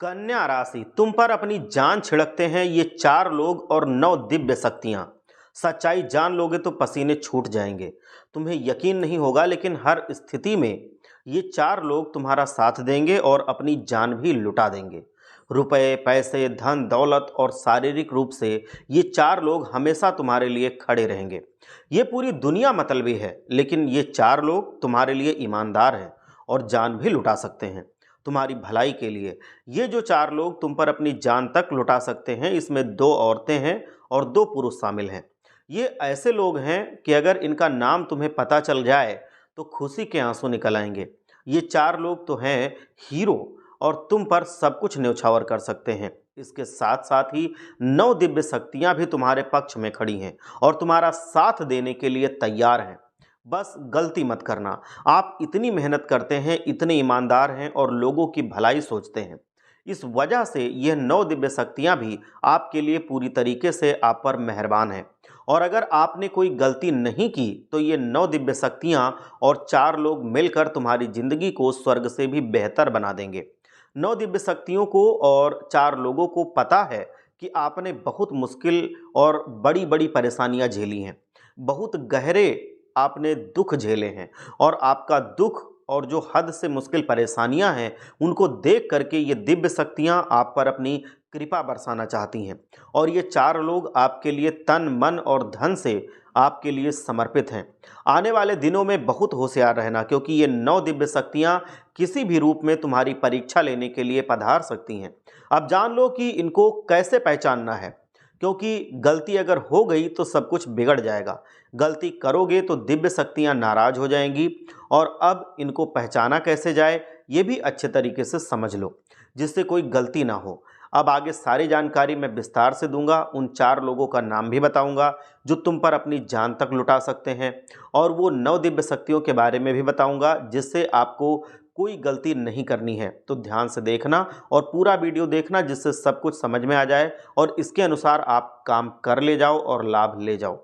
कन्या राशि, तुम पर अपनी जान छिड़कते हैं ये चार लोग और नौ दिव्य शक्तियां। सच्चाई जान लोगे तो पसीने छूट जाएंगे। तुम्हें यकीन नहीं होगा लेकिन हर स्थिति में ये चार लोग तुम्हारा साथ देंगे और अपनी जान भी लुटा देंगे। रुपए, पैसे, धन दौलत और शारीरिक रूप से ये चार लोग हमेशा तुम्हारे लिए खड़े रहेंगे। ये पूरी दुनिया मतलबी है लेकिन ये चार लोग तुम्हारे लिए ईमानदार हैं और जान भी लुटा सकते हैं तुम्हारी भलाई के लिए। ये जो चार लोग तुम पर अपनी जान तक लुटा सकते हैं, इसमें दो औरतें हैं और दो पुरुष शामिल हैं। ये ऐसे लोग हैं कि अगर इनका नाम तुम्हें पता चल जाए तो खुशी के आंसू निकल आएंगे। ये चार लोग तो हैं हीरो और तुम पर सब कुछ न्यौछावर कर सकते हैं। इसके साथ साथ ही नौ दिव्य शक्तियां भी तुम्हारे पक्ष में खड़ी हैं और तुम्हारा साथ देने के लिए तैयार हैं। बस गलती मत करना। आप इतनी मेहनत करते हैं, इतने ईमानदार हैं और लोगों की भलाई सोचते हैं। इस वजह से यह नौ दिव्य शक्तियां भी आपके लिए पूरी तरीके से आप पर मेहरबान हैं। और अगर आपने कोई गलती नहीं की तो ये नौ दिव्य शक्तियां और चार लोग मिलकर तुम्हारी जिंदगी को स्वर्ग से भी बेहतर बना देंगे। नौ दिव्य शक्तियों को और चार लोगों को पता है कि आपने बहुत मुश्किल और बड़ी बड़ी परेशानियां झेली हैं, बहुत गहरे आपने दुख झेले हैं और आपका दुख और जो हद से मुश्किल परेशानियां हैं उनको देख करके ये दिव्य शक्तियां आप पर अपनी कृपा बरसाना चाहती हैं। और ये चार लोग आपके लिए तन मन और धन से आपके लिए समर्पित हैं। आने वाले दिनों में बहुत होशियार रहना क्योंकि ये नौ दिव्य शक्तियां किसी भी रूप में तुम्हारी परीक्षा लेने के लिए पधार सकती हैं। अब जान लो कि इनको कैसे पहचानना है, क्योंकि गलती अगर हो गई तो सब कुछ बिगड़ जाएगा। गलती करोगे तो दिव्य शक्तियां नाराज हो जाएंगी। और अब इनको पहचाना कैसे जाए ये भी अच्छे तरीके से समझ लो जिससे कोई गलती ना हो। अब आगे सारी जानकारी मैं विस्तार से दूंगा। उन चार लोगों का नाम भी बताऊंगा जो तुम पर अपनी जान तक लुटा सकते हैं और वो नौ दिव्य शक्तियों के बारे में भी बताऊंगा जिससे आपको कोई गलती नहीं करनी है। तो ध्यान से देखना और पूरा वीडियो देखना जिससे सब कुछ समझ में आ जाए और इसके अनुसार आप काम कर ले जाओ और लाभ ले जाओ।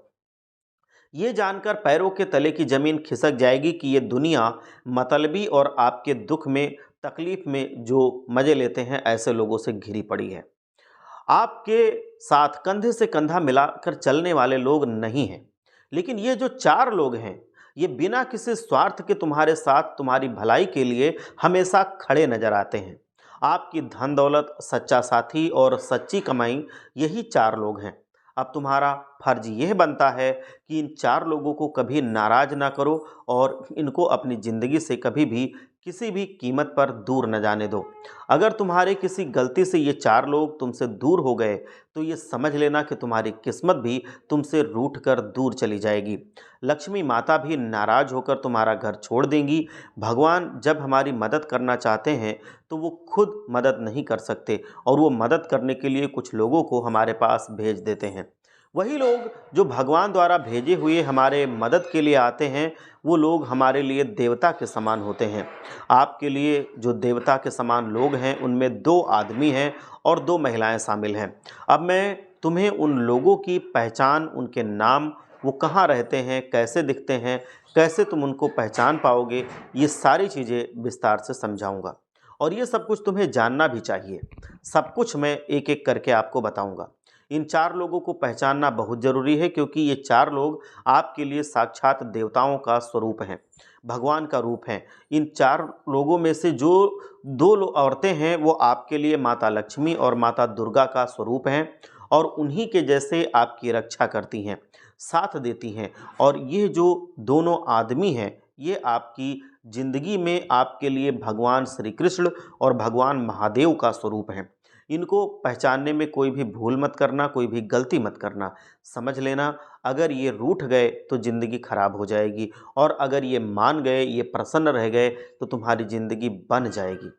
ये जानकर पैरों के तले की जमीन खिसक जाएगी कि ये दुनिया मतलबी और आपके दुख में, तकलीफ में जो मजे लेते हैं ऐसे लोगों से घिरी पड़ी है। आपके साथ कंधे से कंधा मिलाकर चलने वाले लोग नहीं हैं। लेकिन ये जो चार लोग हैं ये बिना किसी स्वार्थ के तुम्हारे साथ तुम्हारी भलाई के लिए हमेशा खड़े नजर आते हैं। आपकी धन दौलत, सच्चा साथी और सच्ची कमाई यही चार लोग हैं। अब तुम्हारा फर्ज यह बनता है कि इन चार लोगों को कभी नाराज ना करो और इनको अपनी ज़िंदगी से कभी भी किसी भी कीमत पर दूर न जाने दो। अगर तुम्हारे किसी गलती से ये चार लोग तुमसे दूर हो गए तो ये समझ लेना कि तुम्हारी किस्मत भी तुमसे रूठ कर दूर चली जाएगी। लक्ष्मी माता भी नाराज होकर तुम्हारा घर छोड़ देंगी। भगवान जब हमारी मदद करना चाहते हैं तो वो खुद मदद नहीं कर सकते और वो मदद करने के लिए कुछ लोगों को हमारे पास भेज देते हैं। वही लोग जो भगवान द्वारा भेजे हुए हमारे मदद के लिए आते हैं वो लोग हमारे लिए देवता के समान होते हैं। आपके लिए जो देवता के समान लोग हैं उनमें दो आदमी हैं और दो महिलाएं शामिल हैं। अब मैं तुम्हें उन लोगों की पहचान, उनके नाम, वो कहाँ रहते हैं, कैसे दिखते हैं, कैसे तुम उनको पहचान पाओगे, ये सारी चीज़ें विस्तार से समझाऊंगा। और ये सब कुछ तुम्हें जानना भी चाहिए। सब कुछ मैं एक एक करके आपको बताऊंगा। इन चार लोगों को पहचानना बहुत ज़रूरी है क्योंकि ये चार लोग आपके लिए साक्षात देवताओं का स्वरूप हैं, भगवान का रूप हैं। इन चार लोगों में से जो दो औरतें हैं वो आपके लिए माता लक्ष्मी और माता दुर्गा का स्वरूप हैं और उन्हीं के जैसे आपकी रक्षा करती हैं, साथ देती हैं। और ये जो दोनों आदमी हैं ये आपकी ज़िंदगी में आपके लिए भगवान श्री कृष्ण और भगवान महादेव का स्वरूप हैं। इनको पहचानने में कोई भी भूल मत करना, कोई भी गलती मत करना। समझ लेना अगर ये रूठ गए तो ज़िंदगी खराब हो जाएगी और अगर ये मान गए, ये प्रसन्न रह गए तो तुम्हारी ज़िंदगी बन जाएगी।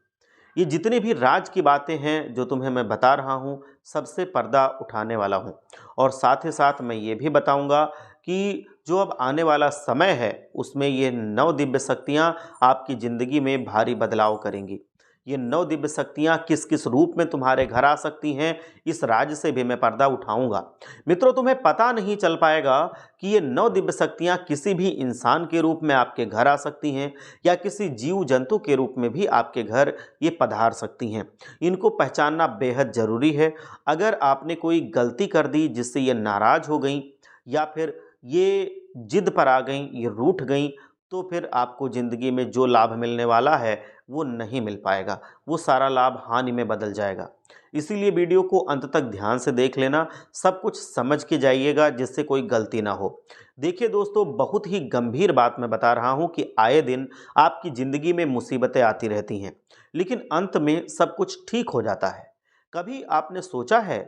ये जितनी भी राज की बातें हैं जो तुम्हें मैं बता रहा हूँ सबसे पर्दा उठाने वाला हूँ। और साथ ही साथ मैं ये भी बताऊँगा कि जो अब आने वाला समय है उसमें ये नौ दिव्य शक्तियाँ आपकी ज़िंदगी में भारी बदलाव करेंगी। ये 9 दिव्य शक्तियाँ किस किस रूप में तुम्हारे घर आ सकती हैं, इस राज से भी मैं पर्दा उठाऊंगा। मित्रों, तुम्हें पता नहीं चल पाएगा कि ये 9 दिव्य शक्तियाँ किसी भी इंसान के रूप में आपके घर आ सकती हैं या किसी जीव जंतु के रूप में भी आपके घर ये पधार सकती हैं। इनको पहचानना बेहद ज़रूरी है। अगर आपने कोई गलती कर दी जिससे ये नाराज़ हो गई या फिर ये जिद पर आ गई, ये रूठ गई, तो फिर आपको ज़िंदगी में जो लाभ मिलने वाला है वो नहीं मिल पाएगा, वो सारा लाभ हानि में बदल जाएगा। इसीलिए वीडियो को अंत तक ध्यान से देख लेना, सब कुछ समझ के जाइएगा जिससे कोई गलती ना हो। देखिए दोस्तों, बहुत ही गंभीर बात मैं बता रहा हूँ कि आए दिन आपकी ज़िंदगी में मुसीबतें आती रहती हैं, लेकिन अंत में सब कुछ ठीक हो जाता है। कभी आपने सोचा है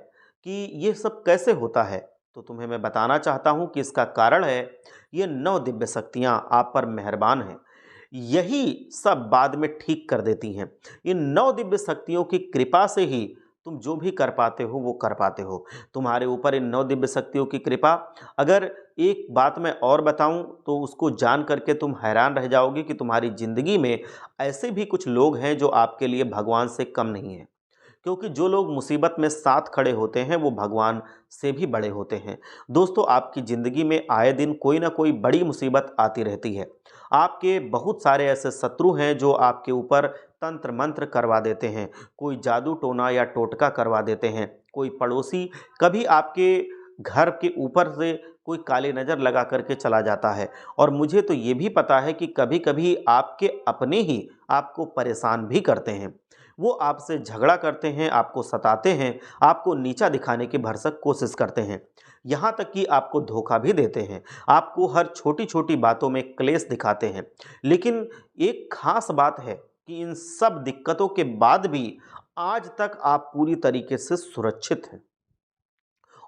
कि ये सब कैसे होता है? तो तुम्हें मैं बताना चाहता हूँ कि इसका कारण है ये 9 दिव्य शक्तियाँ आप पर मेहरबान हैं। यही सब बाद में ठीक कर देती हैं। इन 9 दिव्य शक्तियों की कृपा से ही तुम जो भी कर पाते हो वो कर पाते हो। तुम्हारे ऊपर इन 9 दिव्य शक्तियों की कृपा, अगर एक बात मैं और बताऊं तो उसको जान करके तुम हैरान रह जाओगे कि तुम्हारी ज़िंदगी में ऐसे भी कुछ लोग हैं जो आपके लिए भगवान से कम नहीं हैं। क्योंकि जो लोग मुसीबत में साथ खड़े होते हैं वो भगवान से भी बड़े होते हैं। दोस्तों, आपकी ज़िंदगी में आए दिन कोई ना कोई बड़ी मुसीबत आती रहती है। आपके बहुत सारे ऐसे शत्रु हैं जो आपके ऊपर तंत्र मंत्र करवा देते हैं, कोई जादू टोना या टोटका करवा देते हैं, कोई पड़ोसी कभी आपके घर के ऊपर से कोई काली नज़र लगा करके चला जाता है। और मुझे तो ये भी पता है कि कभी कभी आपके अपने ही आपको परेशान भी करते हैं। वो आपसे झगड़ा करते हैं, आपको सताते हैं, आपको नीचा दिखाने की भरसक कोशिश करते हैं, यहाँ तक कि आपको धोखा भी देते हैं, आपको हर छोटी छोटी बातों में क्लेश दिखाते हैं। लेकिन एक खास बात है कि इन सब दिक्कतों के बाद भी आज तक आप पूरी तरीके से सुरक्षित हैं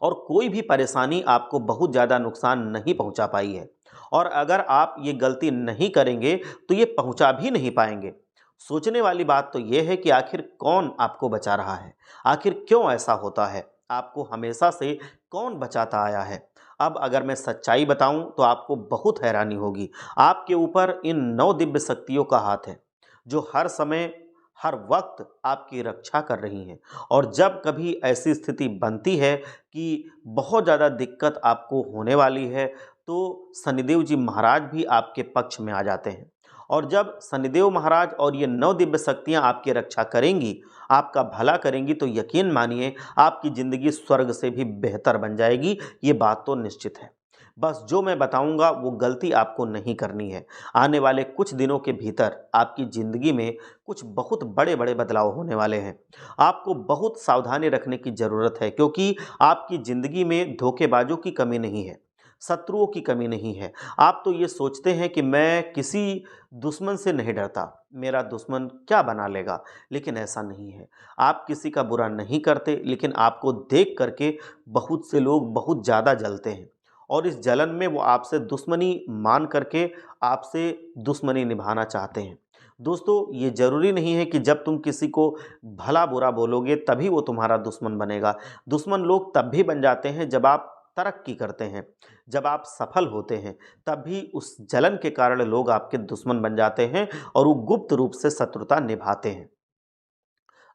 और कोई भी परेशानी आपको बहुत ज़्यादा नुकसान नहीं पहुंचा पाई है। और अगर आप ये गलती नहीं करेंगे तो ये पहुंचा भी नहीं पाएंगे। सोचने वाली बात तो ये है कि आखिर कौन आपको बचा रहा है, आखिर क्यों ऐसा होता है, आपको हमेशा से कौन बचाता आया है। अब अगर मैं सच्चाई बताऊं तो आपको बहुत हैरानी होगी। आपके ऊपर इन 9 दिव्य शक्तियों का हाथ है जो हर समय हर वक्त आपकी रक्षा कर रही हैं। और जब कभी ऐसी स्थिति बनती है कि बहुत ज़्यादा दिक्कत आपको होने वाली है तो शनिदेव जी महाराज भी आपके पक्ष में आ जाते हैं। और जब शनिदेव महाराज और ये 9 दिव्य शक्तियाँ आपकी रक्षा करेंगी, आपका भला करेंगी, तो यकीन मानिए आपकी ज़िंदगी स्वर्ग से भी बेहतर बन जाएगी। ये बात तो निश्चित है। बस जो मैं बताऊंगा वो गलती आपको नहीं करनी है। आने वाले कुछ दिनों के भीतर आपकी ज़िंदगी में कुछ बहुत बड़े बड़े बदलाव होने वाले हैं। आपको बहुत सावधानी रखने की ज़रूरत है क्योंकि आपकी ज़िंदगी में धोखेबाजों की कमी नहीं है, शत्रुओं की कमी नहीं है। आप तो ये सोचते हैं कि मैं किसी दुश्मन से नहीं डरता, मेरा दुश्मन क्या बना लेगा, लेकिन ऐसा नहीं है। आप किसी का बुरा नहीं करते, लेकिन आपको देख करके बहुत से लोग बहुत ज़्यादा जलते हैं और इस जलन में वो आपसे दुश्मनी मान करके आपसे दुश्मनी निभाना चाहते हैं। दोस्तों, ये ज़रूरी नहीं है कि जब तुम किसी को भला बुरा बोलोगे तभी वो तुम्हारा दुश्मन बनेगा। दुश्मन लोग तब भी बन जाते हैं जब आप तरक्की करते हैं, जब आप सफल होते हैं, तब भी उस जलन के कारण लोग आपके दुश्मन बन जाते हैं और वो गुप्त रूप से शत्रुता निभाते हैं।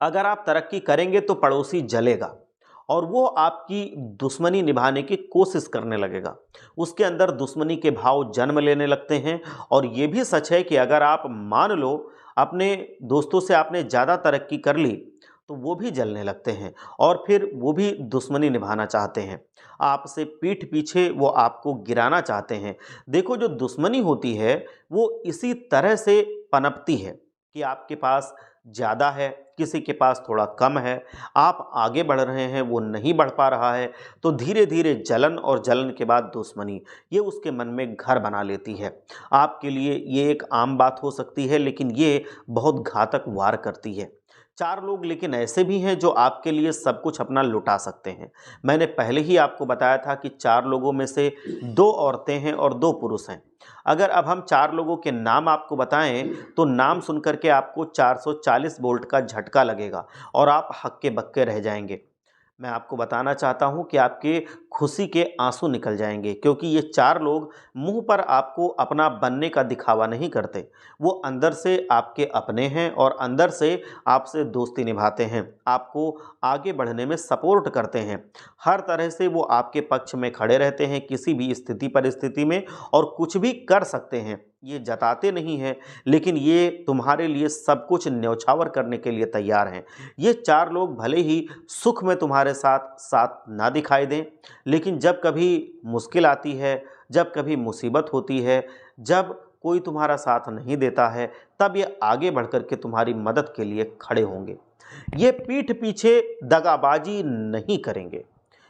अगर आप तरक्की करेंगे तो पड़ोसी जलेगा और वो आपकी दुश्मनी निभाने की कोशिश करने लगेगा। उसके अंदर दुश्मनी के भाव जन्म लेने लगते हैं। और ये भी सच है कि अगर आप मान लो अपने दोस्तों से आपने ज़्यादा तरक्की कर ली तो वो भी जलने लगते हैं और फिर वो भी दुश्मनी निभाना चाहते हैं। आपसे पीठ पीछे वो आपको गिराना चाहते हैं। देखो, जो दुश्मनी होती है वो इसी तरह से पनपती है कि आपके पास ज़्यादा है, किसी के पास थोड़ा कम है, आप आगे बढ़ रहे हैं, वो नहीं बढ़ पा रहा है, तो धीरे धीरे जलन और जलन के बाद दुश्मनी ये उसके मन में घर बना लेती है। आपके लिए ये एक आम बात हो सकती है, लेकिन ये बहुत घातक वार करती है। 4 लोग लेकिन ऐसे भी हैं जो आपके लिए सब कुछ अपना लुटा सकते हैं। मैंने पहले ही आपको बताया था कि 4 लोगों में से 2 औरतें हैं और 2 पुरुष हैं। अगर अब हम 4 लोगों के नाम आपको बताएं तो नाम सुन करके आपको 440 वोल्ट का झटका लगेगा और आप हक्के बक्के रह जाएंगे। मैं आपको बताना चाहता हूँ कि आपके खुशी के आंसू निकल जाएंगे, क्योंकि ये चार लोग मुंह पर आपको अपना बनने का दिखावा नहीं करते। वो अंदर से आपके अपने हैं और अंदर से आपसे दोस्ती निभाते हैं, आपको आगे बढ़ने में सपोर्ट करते हैं। हर तरह से वो आपके पक्ष में खड़े रहते हैं किसी भी स्थिति परिस्थिति में, और कुछ भी कर सकते हैं। ये जताते नहीं हैं, लेकिन ये तुम्हारे लिए सब कुछ न्यौछावर करने के लिए तैयार हैं। ये चार लोग भले ही सुख में तुम्हारे साथ साथ ना दिखाई दें, लेकिन जब कभी मुश्किल आती है, जब कभी मुसीबत होती है, जब कोई तुम्हारा साथ नहीं देता है, तब ये आगे बढ़ कर के तुम्हारी मदद के लिए खड़े होंगे। ये पीठ पीछे दगाबाजी नहीं करेंगे,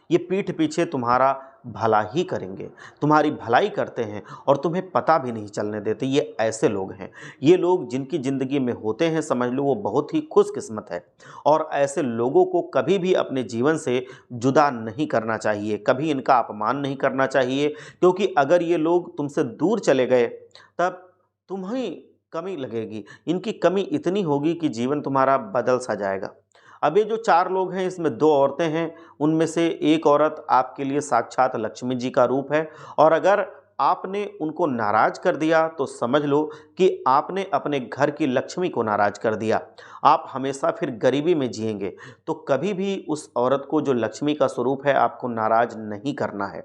ये पीठ पीछे तुम्हारा भला ही करेंगे, तुम्हारी भलाई करते हैं और तुम्हें पता भी नहीं चलने देते। ये ऐसे लोग हैं, ये लोग जिनकी ज़िंदगी में होते हैं, समझ लो वो बहुत ही खुशकिस्मत है। और ऐसे लोगों को कभी भी अपने जीवन से जुदा नहीं करना चाहिए, कभी इनका अपमान नहीं करना चाहिए, क्योंकि अगर ये लोग तुमसे दूर चले गए तब तुम्हें कमी लगेगी, इनकी कमी इतनी होगी कि जीवन तुम्हारा बदल सा जाएगा। अब ये जो चार लोग हैं, इसमें दो औरतें हैं, उनमें से एक औरत आपके लिए साक्षात लक्ष्मी जी का रूप है, और अगर आपने उनको नाराज कर दिया तो समझ लो कि आपने अपने घर की लक्ष्मी को नाराज कर दिया। आप हमेशा फिर गरीबी में जिएंगे। तो कभी भी उस औरत को जो लक्ष्मी का स्वरूप है, आपको नाराज नहीं करना है।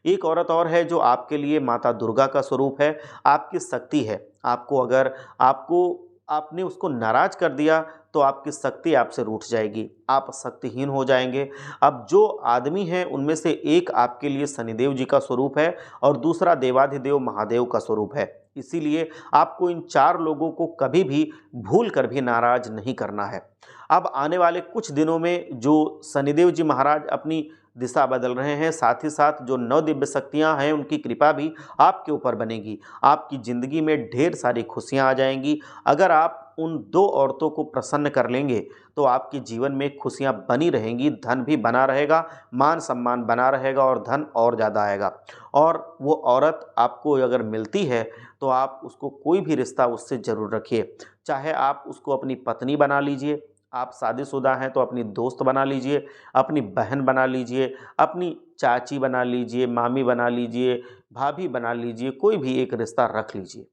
एक औरत और है जो आपके लिए माता दुर्गा का स्वरूप है, आपकी शक्ति है। आपको अगर आपको आपने उसको नाराज कर दिया तो आपकी शक्ति आपसे रूठ जाएगी, आप शक्तिहीन हो जाएंगे। अब जो आदमी हैं उनमें से एक आपके लिए शनिदेव जी का स्वरूप है और दूसरा देवाधिदेव महादेव का स्वरूप है। इसीलिए आपको इन चार लोगों को कभी भी भूल कर भी नाराज नहीं करना है। अब आने वाले कुछ दिनों में जो शनिदेव जी महाराज अपनी दिशा बदल रहे हैं, साथ ही साथ जो नौ दिव्य शक्तियाँ हैं उनकी कृपा भी आपके ऊपर बनेगी। आपकी ज़िंदगी में ढेर सारी खुशियाँ आ जाएंगी। अगर आप उन दो औरतों को प्रसन्न कर लेंगे तो आपके जीवन में खुशियाँ बनी रहेंगी, धन भी बना रहेगा, मान सम्मान बना रहेगा और धन और ज़्यादा आएगा। और वो औरत आपको अगर मिलती है तो आप उसको कोई भी रिश्ता उससे ज़रूर रखिए। चाहे आप उसको अपनी पत्नी बना लीजिए, आप शादीशुदा हैं तो अपनी दोस्त बना लीजिए, अपनी बहन बना लीजिए, अपनी चाची बना लीजिए, मामी बना लीजिए, भाभी बना लीजिए, कोई भी एक रिश्ता रख लीजिए।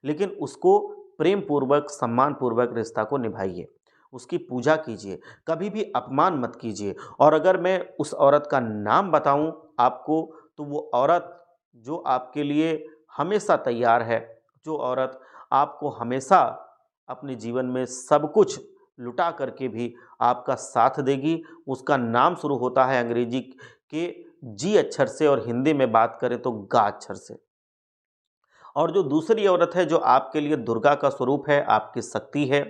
लेकिन उसको प्रेम पूर्वक, सम्मान पूर्वक रिश्ता को निभाइए, उसकी पूजा कीजिए, कभी भी अपमान मत कीजिए। और अगर मैं उस औरत का नाम बताऊं आपको, तो वो औरत जो आपके लिए हमेशा तैयार है, जो औरत आपको हमेशा अपने जीवन में सब कुछ लुटा करके भी आपका साथ देगी, उसका नाम शुरू होता है अंग्रेजी के जी अक्षर से और हिंदी में बात करें तो गा अक्षर से। और जो दूसरी औरत है जो आपके लिए दुर्गा का स्वरूप है, आपकी शक्ति है,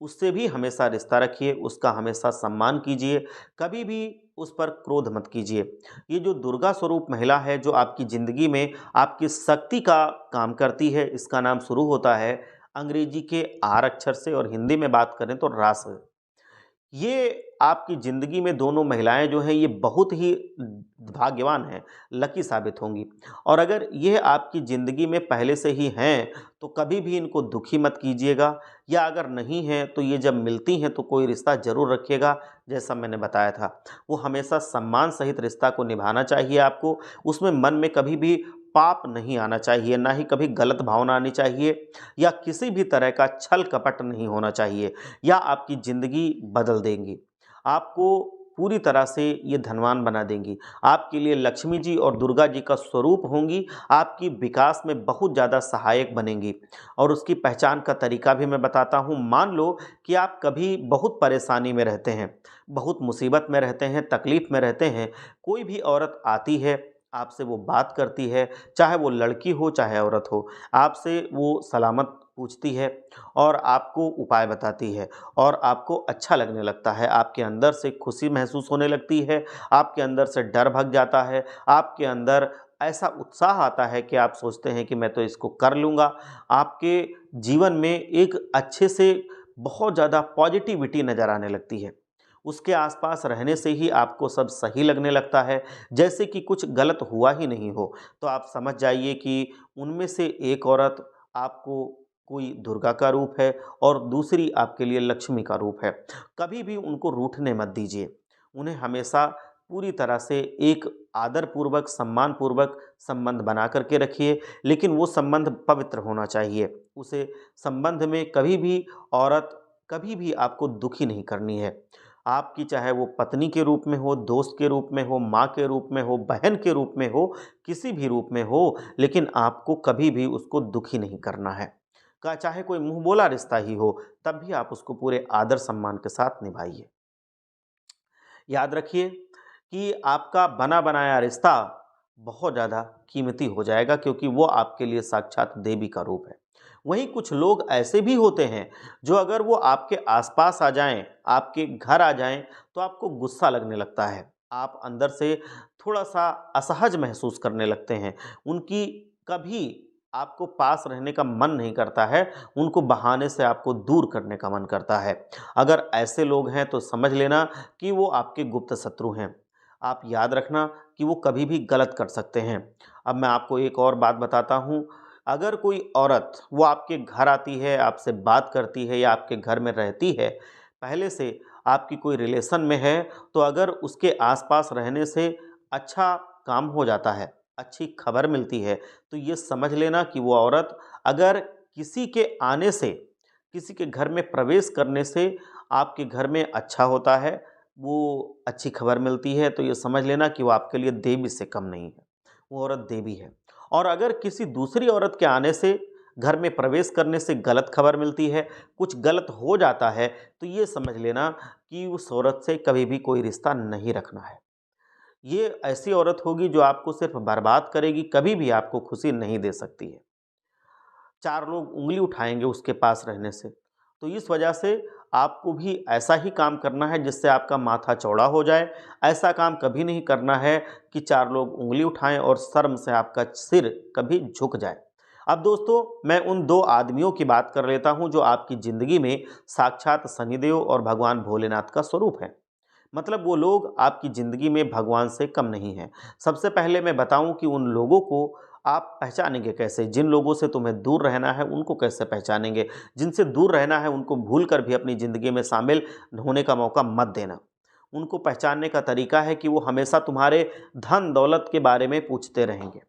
उससे भी हमेशा रिश्ता रखिए, उसका हमेशा सम्मान कीजिए, कभी भी उस पर क्रोध मत कीजिए। ये जो दुर्गा स्वरूप महिला है जो आपकी ज़िंदगी में आपकी शक्ति का काम करती है, इसका नाम शुरू होता है अंग्रेजी के आर अक्षर से और हिंदी में बात करें तो रा से। ये आपकी ज़िंदगी में दोनों महिलाएँ जो हैं ये बहुत ही भाग्यवान हैं, लकी साबित होंगी। और अगर ये आपकी ज़िंदगी में पहले से ही हैं, तो कभी भी इनको दुखी मत कीजिएगा, या अगर नहीं हैं तो ये जब मिलती हैं तो कोई रिश्ता ज़रूर रखिएगा, जैसा मैंने बताया था। वो हमेशा सम्मान सहित रिश्ता को निभाना चाहिए आपको, उसमें मन में कभी भी पाप नहीं आना चाहिए, ना ही कभी गलत भावना आनी चाहिए, या किसी भी तरह का छल कपट नहीं होना चाहिए, या आपकी ज़िंदगी बदल देंगी। आपको पूरी तरह से ये धनवान बना देंगी। आपके लिए लक्ष्मी जी और दुर्गा जी का स्वरूप होंगी, आपकी विकास में बहुत ज़्यादा सहायक बनेंगी। और उसकी पहचान का तरीका भी मैं बताता हूँ। मान लो कि आप कभी बहुत परेशानी में रहते हैं, बहुत मुसीबत में रहते हैं, तकलीफ़ में रहते हैं, कोई भी औरत आती है, आपसे वो बात करती है, चाहे वो लड़की हो चाहे औरत हो, आपसे वो सलामत पूछती है और आपको उपाय बताती है, और आपको अच्छा लगने लगता है, आपके अंदर से खुशी महसूस होने लगती है, आपके अंदर से डर भग जाता है, आपके अंदर ऐसा उत्साह आता है कि आप सोचते हैं कि मैं तो इसको कर लूँगा। आपके जीवन में एक अच्छे से बहुत ज़्यादा पॉजिटिविटी नज़र आने लगती है। उसके आसपास रहने से ही आपको सब सही लगने लगता है, जैसे कि कुछ गलत हुआ ही नहीं हो। तो आप समझ जाइए कि उनमें से एक औरत आपको कोई दुर्गा का रूप है और दूसरी आपके लिए लक्ष्मी का रूप है। कभी भी उनको रूठने मत दीजिए, उन्हें हमेशा पूरी तरह से एक आदरपूर्वक, सम्मानपूर्वक संबंध बना करके रखिए, लेकिन वो संबंध पवित्र होना चाहिए। उसे संबंध में कभी भी औरत कभी भी आपको दुखी नहीं करनी है। आपकी चाहे वो पत्नी के रूप में हो, दोस्त के रूप में हो, माँ के रूप में हो, बहन के रूप में हो, किसी भी रूप में हो, लेकिन आपको कभी भी उसको दुखी नहीं करना है। का चाहे कोई मुँह बोला रिश्ता ही हो, तब भी आप उसको पूरे आदर सम्मान के साथ निभाइए। याद रखिए कि आपका बना बनाया रिश्ता बहुत ज़्यादा कीमती हो जाएगा, क्योंकि वो आपके लिए साक्षात देवी का रूप है। वहीं कुछ लोग ऐसे भी होते हैं जो अगर वो आपके आसपास आ जाएं, आपके घर आ जाएं, तो आपको गुस्सा लगने लगता है। आप अंदर से थोड़ा सा असहज महसूस करने लगते हैं। उनकी कभी आपको पास रहने का मन नहीं करता है, उनको बहाने से आपको दूर करने का मन करता है। अगर ऐसे लोग हैं तो समझ लेना कि वो आपके गुप्त शत्रु हैं। आप याद रखना कि वो कभी भी गलत कर सकते हैं। अब मैं आपको एक और बात बताता हूँ, अगर कोई औरत वो आपके घर आती है, आपसे बात करती है या आपके घर में रहती है, पहले से आपकी कोई रिलेशन में है, तो अगर उसके आस-पास रहने से अच्छा काम हो जाता है, अच्छी खबर मिलती है, तो ये समझ लेना कि वो औरत अगर किसी के आने से, किसी के घर में प्रवेश करने से आपके घर में अच्छा होता है, वो अच्छी खबर मिलती है, तो ये समझ लेना कि वो आपके लिए देवी से कम नहीं है, वो औरत देवी है। और अगर किसी दूसरी औरत के आने से, घर में प्रवेश करने से गलत खबर मिलती है, कुछ गलत हो जाता है, तो ये समझ लेना कि उस औरत से कभी भी कोई रिश्ता नहीं रखना है। ये ऐसी औरत होगी जो आपको सिर्फ बर्बाद करेगी, कभी भी आपको खुशी नहीं दे सकती है। 4 लोग उँगली उठाएँगे उसके पास रहने से। तो इस वजह से आपको भी ऐसा ही काम करना है जिससे आपका माथा चौड़ा हो जाए। ऐसा काम कभी नहीं करना है कि 4 लोग उँगली उठाएँ और शर्म से आपका सिर कभी झुक जाए। अब दोस्तों, मैं उन 2 आदमियों की बात कर लेता हूँ जो आपकी ज़िंदगी में साक्षात शनिदेव और भगवान भोलेनाथ का स्वरूप है। मतलब वो लोग आपकी ज़िंदगी में भगवान से कम नहीं हैं। सबसे पहले मैं बताऊँ कि उन लोगों को आप पहचानेंगे कैसे? जिन लोगों से तुम्हें दूर रहना है, उनको कैसे पहचानेंगे? जिनसे दूर रहना है, उनको भूल कर भी अपनी ज़िंदगी में शामिल होने का मौका मत देना। उनको पहचानने का तरीका है कि वो हमेशा तुम्हारे धन-दौलत के बारे में पूछते रहेंगे।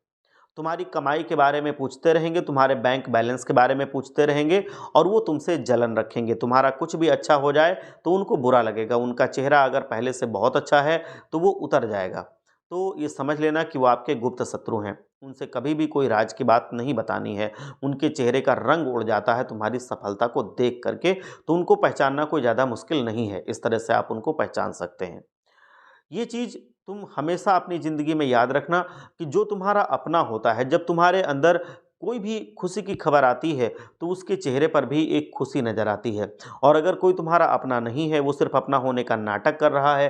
तुम्हारी कमाई के बारे में पूछते रहेंगे, तुम्हारे बैंक बैलेंस के बारे में पूछते रहेंगे और वो तुमसे जलन रखेंगे। तुम्हारा कुछ भी अच्छा हो जाए तो उनको बुरा लगेगा। उनका चेहरा अगर पहले से बहुत अच्छा है तो वो उतर जाएगा। तो ये समझ लेना कि वो आपके गुप्त शत्रु हैं। उनसे कभी भी कोई राज की बात नहीं बतानी है। उनके चेहरे का रंग उड़ जाता है तुम्हारी सफलता को देख करके, तो उनको पहचानना कोई ज़्यादा मुश्किल नहीं है। इस तरह से आप उनको पहचान सकते हैं। ये चीज़ तुम हमेशा अपनी ज़िंदगी में याद रखना कि जो तुम्हारा अपना होता है, जब तुम्हारे अंदर कोई भी खुशी की खबर आती है, तो उसके चेहरे पर भी एक खुशी नज़र आती है। और अगर कोई तुम्हारा अपना नहीं है, वो सिर्फ़ अपना होने का नाटक कर रहा है,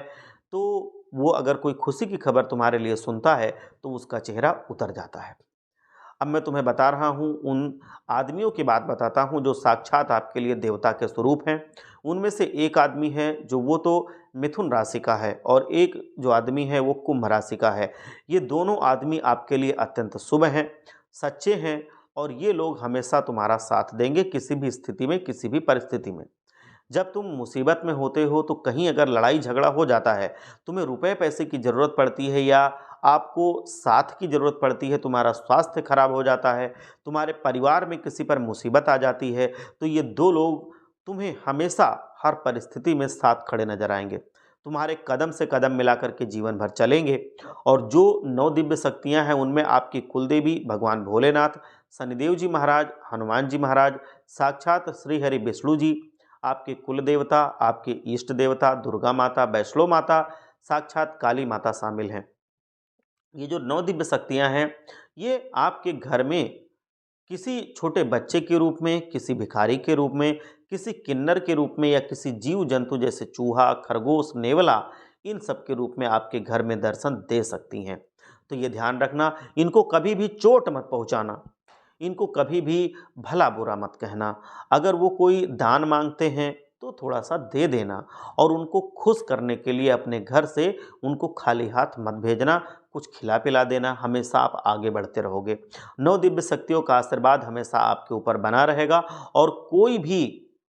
तो वो अगर कोई खुशी की खबर तुम्हारे लिए सुनता है, तो उसका चेहरा उतर जाता है। अब मैं तुम्हें बता रहा हूँ, उन आदमियों की बात बताता हूँ जो साक्षात आपके लिए देवता के स्वरूप हैं। उनमें से एक आदमी है जो वो तो मिथुन राशि का है और एक जो आदमी है वो कुंभ राशि का है। ये दोनों आदमी आपके लिए अत्यंत शुभ हैं, सच्चे हैं और ये लोग हमेशा तुम्हारा साथ देंगे किसी भी स्थिति में, किसी भी परिस्थिति में। जब तुम मुसीबत में होते हो तो कहीं अगर लड़ाई झगड़ा हो जाता है, तुम्हें रुपए पैसे की ज़रूरत पड़ती है या आपको साथ की ज़रूरत पड़ती है, तुम्हारा स्वास्थ्य खराब हो जाता है, तुम्हारे परिवार में किसी पर मुसीबत आ जाती है, तो ये 2 लोग तुम्हें हमेशा हर परिस्थिति में साथ खड़े नज़र आएँगे। तुम्हारे कदम से कदम मिलाकर के जीवन भर चलेंगे और जो 9 दिव्य शक्तियाँ हैं उनमें आपकी कुलदेवी भगवान भोलेनाथ, शनिदेव जी महाराज, हनुमान जी महाराज, साक्षात श्री हरि विष्णु जी, आपके कुल देवता, आपके इष्ट देवता, दुर्गा माता, वैष्णो माता, साक्षात काली माता शामिल हैं। ये जो 9 दिव्य शक्तियाँ हैं, ये आपके घर में किसी छोटे बच्चे के रूप में, किसी भिखारी के रूप में, किसी किन्नर के रूप में या किसी जीव-जंतु जैसे चूहा, खरगोश, नेवला, इन सब के रूप में आपके घर में दर्शन दे सकती हैं। तो ये ध्यान रखना, इनको कभी भी चोट मत पहुँचाना, इनको कभी भी भला-बुरा मत कहना। अगर वो कोई दान माँगते हैं, तो थोड़ा-सा दे देना और उनको खुश करने के लिए अपने घर से उनको खाली हाथ मत भेजना, कुछ खिला-पिला देना, हमेशा आप आगे बढ़ते रहोगे। 9 दिव्य शक्तियों का आशीर्वाद हमेशा आपके ऊपर बना रहेगा और कोई भी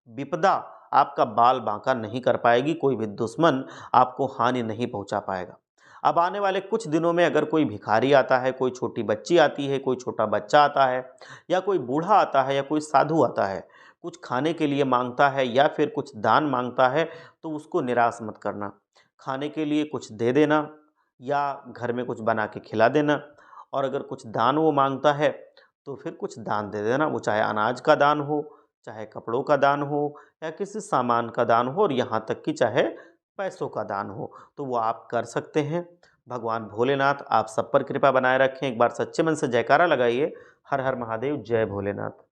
विपदा आपका बाल बांका नहीं कर पाएगी, कोई भी दुश्मन आपको हानि नहीं पहुंचा पाएगा। अब आने वाले कुछ दिनों में अगर कोई भिखारी आता है, कोई छोटी बच्ची आती है, कोई छोटा बच्चा आता है, या कोई बूढ़ा आता है, या कोई साधु आता है, कुछ खाने के लिए मांगता है या फिर कुछ दान मांगता है, तो उसको निराश मत करना। खाने के लिए कुछ दे देना या घर में कुछ बना के खिला देना। और अगर कुछ दान वो मांगता है तो फिर कुछ दान दे देना, वो चाहे अनाज का दान हो, चाहे कपड़ों का दान हो, या किसी सामान का दान हो, और यहाँ तक कि चाहे पैसों का दान हो, तो वो आप कर सकते हैं। भगवान भोलेनाथ आप सब पर कृपा बनाए रखें। एक बार सच्चे मन से जयकारा लगाइए, हर हर महादेव, जय भोलेनाथ।